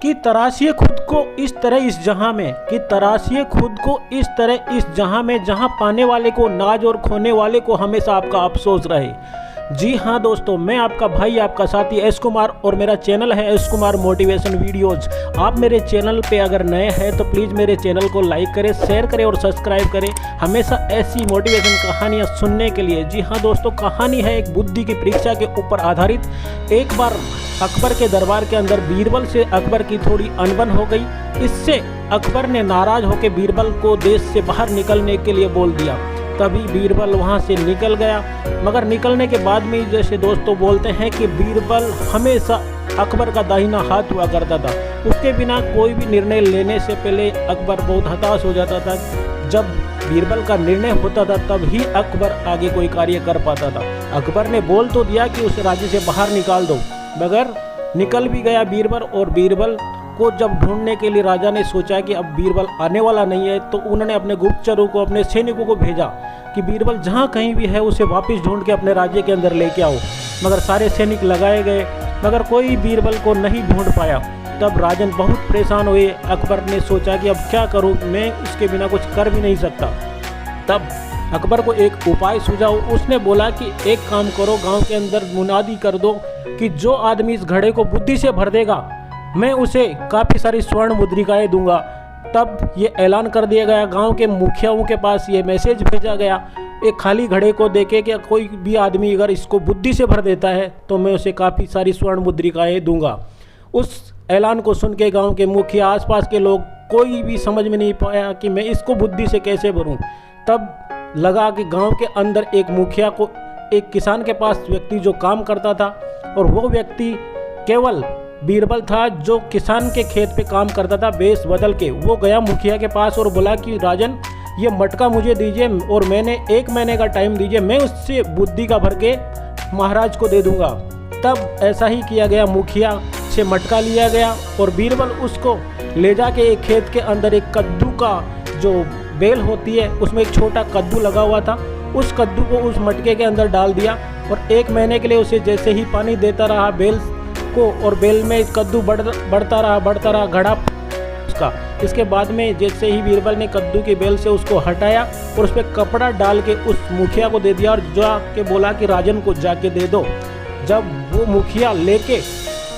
कि तराशिए खुद को इस तरह इस जहां में, कि तराशिए खुद को इस तरह इस जहां में, जहां पाने वाले को नाज और खोने वाले को हमेशा आपका अफसोस रहे। जी हाँ दोस्तों, मैं आपका भाई आपका साथी एस कुमार और मेरा चैनल है एस कुमार मोटिवेशन वीडियोज़। आप मेरे चैनल पे अगर नए हैं तो प्लीज़ मेरे चैनल को लाइक करें, शेयर करें और सब्सक्राइब करें हमेशा ऐसी मोटिवेशन कहानियाँ सुनने के लिए। जी हाँ दोस्तों, कहानी है एक बुद्धि की परीक्षा के ऊपर आधारित। एक बार अकबर के दरबार के अंदर बीरबल से अकबर की थोड़ी अनबन हो गई। इससे अकबर ने नाराज होकर बीरबल को देश से बाहर निकलने के लिए बोल दिया। तभी बीरबल वहाँ से निकल गया, मगर निकलने के बाद में जैसे दोस्तों बोलते हैं कि बीरबल हमेशा अकबर का दाहिना हाथ हुआ करता था। उसके बिना कोई भी निर्णय लेने से पहले अकबर बहुत हताश हो जाता था। जब बीरबल का निर्णय होता था तब ही अकबर आगे कोई कार्य कर पाता था। अकबर ने बोल तो दिया कि उस राज्य से बाहर निकाल दो, मगर निकल भी गया बीरबल। और बीरबल को जब ढूंढने के लिए राजा ने सोचा कि अब बीरबल आने वाला नहीं है, तो उन्होंने अपने गुप्तचरों को, अपने सैनिकों को भेजा कि बीरबल जहाँ कहीं भी है उसे वापस ढूंढ के अपने राज्य के अंदर लेके आओ। मगर सारे सैनिक लगाए गए, मगर कोई बीरबल को नहीं ढूंढ पाया। तब राजन बहुत परेशान हुए। अकबर ने सोचा कि अब क्या करूँ, मैं इसके बिना कुछ कर भी नहीं सकता। तब अकबर को एक उपाय सूझा। उसने बोला कि एक काम करो, गांव के अंदर मुनादी कर दो कि जो आदमी इस घड़े को बुद्धि से भर देगा मैं उसे काफ़ी सारी स्वर्ण मुद्रिकाएं दूंगा। तब ये ऐलान कर दिया गया, गांव के मुखियाओं के पास ये मैसेज भेजा गया एक खाली घड़े को देके कि कोई भी आदमी अगर इसको बुद्धि से भर देता है तो मैं उसे काफ़ी सारी स्वर्ण मुद्रिकाएं दूंगा। उस ऐलान को सुन के गाँव के मुखिया, आसपास के लोग, कोई भी समझ में नहीं पाया कि मैं इसको बुद्धि से कैसे भरूँ। तब लगा कि गांव के अंदर एक मुखिया को एक किसान के पास व्यक्ति जो काम करता था, और वो व्यक्ति केवल बीरबल था जो किसान के खेत पे काम करता था वेश बदल के। वो गया मुखिया के पास और बोला कि राजन, ये मटका मुझे दीजिए और मैंने 1 महीने का टाइम दीजिए, मैं उससे बुद्धि का भर के महाराज को दे दूंगा। तब ऐसा ही किया गया, मुखिया से मटका लिया गया और बीरबल उसको ले जाके एक खेत के अंदर एक कद्दू का जो बेल होती है उसमें एक छोटा कद्दू लगा हुआ था, उस कद्दू को उस मटके के अंदर डाल दिया और 1 महीने के लिए उसे जैसे ही पानी देता रहा बेल को, और बेल में कद्दू बढ़ता रहा घड़ा उसका। इसके बाद में जैसे ही बीरबल ने कद्दू की बेल से उसको हटाया और उस पर कपड़ा डाल के उस मुखिया को दे दिया और जाके बोला कि राजन को जाके दे दो। जब वो मुखिया लेके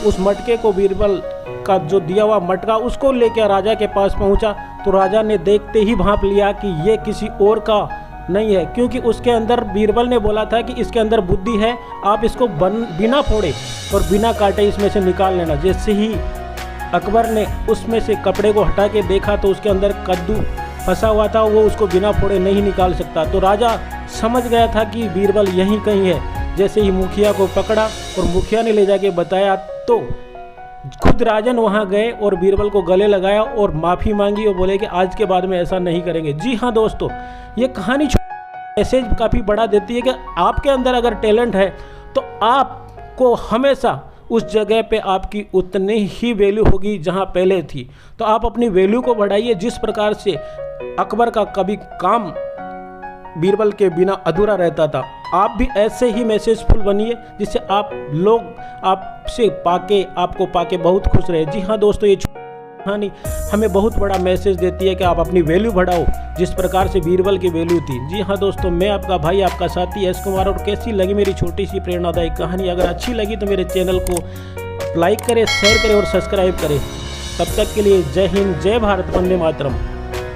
उस मटके को, बीरबल का जो दिया हुआ मटका, उसको लेके राजा के पास पहुंचा, तो राजा ने देखते ही भांप लिया कि ये किसी और का नहीं है, क्योंकि उसके अंदर बीरबल ने बोला था कि इसके अंदर बुद्धि है, आप इसको बिना फोड़े और बिना काटे इसमें से निकाल लेना। जैसे ही अकबर ने उसमें से कपड़े को हटा के देखा तो उसके अंदर कद्दू फंसा हुआ था, वो उसको बिना फोड़े नहीं निकाल सकता। तो राजा समझ गया था कि बीरबल यहीं कहीं है। जैसे ही मुखिया को पकड़ा और मुखिया ने ले जाके बताया तो खुद राजन वहां गए और बीरबल को गले लगाया और माफ़ी मांगी और बोले कि आज के बाद में ऐसा नहीं करेंगे। जी हाँ दोस्तों, ये कहानी मैसेज काफ़ी बड़ा देती है कि आपके अंदर अगर टैलेंट है तो आपको हमेशा उस जगह पे आपकी उतनी ही वैल्यू होगी जहां पहले थी। तो आप अपनी वैल्यू को बढ़ाइए। जिस प्रकार से अकबर का कभी काम बीरबल के बिना अधूरा रहता था, आप भी ऐसे ही मैसेजफुल बनिए जिससे आप लोग आपसे आपको पाके बहुत खुश रहे। जी हाँ दोस्तों, ये कहानी हमें बहुत बड़ा मैसेज देती है कि आप अपनी वैल्यू बढ़ाओ जिस प्रकार से बीरबल की वैल्यू थी। जी हाँ दोस्तों, मैं आपका भाई आपका साथी एस कुमार। और कैसी लगी मेरी छोटी सी प्रेरणादायक कहानी? अगर अच्छी लगी तो मेरे चैनल को लाइक करें, शेयर करें और सब्सक्राइब करें। तब तक के लिए जय हिंद, जय भारत, वंदे मातरम।